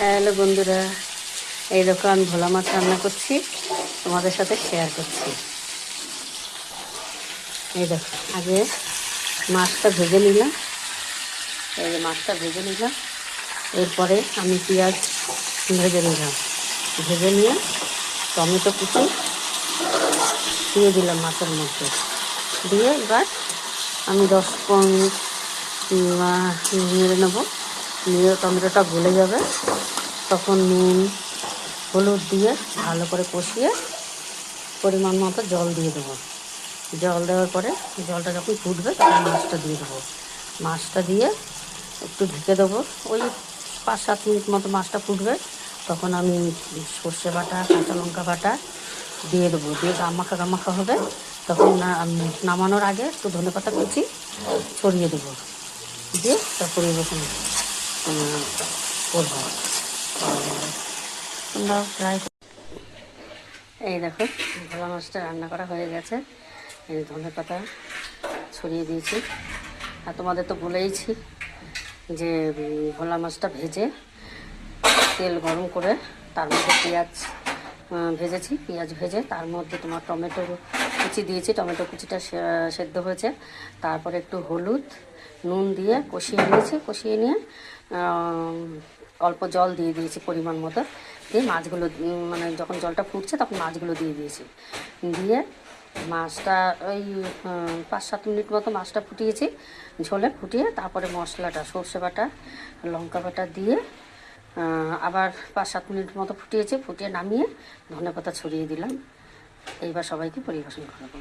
Hello বন্ধুরা, এই দেখো আমি ভোলা মাছ রান্না করছি, তোমাদের সাথে শেয়ার করছি। এই দেখো, আগে মাছটা ভেজে নিলাম। এই যে মাছটা ভেজে নিলাম, এরপরে আমি পেঁয়াজ ভেজে নিলাম। ভেজে নিয়ে টমেটো কুচি দিয়ে দিলাম মাছের মধ্যে, দিয়ে এবার আমি 10-15 মিনিট নেড়ে নেবো। নিয়ে টমেটোটা গলে যাবে, তখন নুন হলুদ দিয়ে ভালো করে কষিয়ে পরিমাণ মতো জল দিয়ে দেবো। জল দেওয়ার পরে জলটা যখন ফুটবে তখন মাছটা দিয়ে দেবো। মাছটা দিয়ে একটু ঢেকে দেবো। ওই 5-7 মিনিট মতো মাছটা ফুটবে, তখন আমি সর্ষে বাটা, কাঁচা লঙ্কা বাটা দিয়ে দেবো। দিয়ে গামাখা হবে, তখন নামানোর আগে একটু ধনেপাতা কুচি ছড়িয়ে দেবো, দিয়ে তা পরিবেশন করবো। তোমরাও ট্রাই। এই দেখো, ভোলা মাছটা রান্না করা হয়ে গেছে। এই ধনেপাতা ছড়িয়ে দিয়েছি। আর তোমাদের তো বলেইছি যে ভোলা মাছটা ভেজে তেল গরম করে তার মধ্যে পেঁয়াজ ভেজেছি। পেঁয়াজ ভেজে তার মধ্যে তোমার টমেটো কুচি দিয়েছি। টমেটো কুচিটা সেদ্ধ হয়েছে, তারপরে একটু হলুদ নুন দিয়ে কষিয়ে নিয়েছি। কষিয়ে নিয়ে অল্প জল দিয়ে দিয়েছি পরিমাণ মতো। দিয়ে মাছগুলো মানে যখন জলটা ফুটছে তখন মাছগুলো দিয়ে দিয়েছি। দিয়ে মাছটা ওই 5-7 মিনিট মতো মাছটা ফুটিয়েছি ঝোলে। ফুটিয়ে তারপরে মশলাটা সর্ষে বাটা, লঙ্কা বাটা দিয়ে আবার 5-7 মিনিট মতো ফুটিয়েছি। ফুটিয়ে নামিয়ে ধনেপাতা ছড়িয়ে দিলাম। এইবার সবাইকে পরিবেশন করাবো।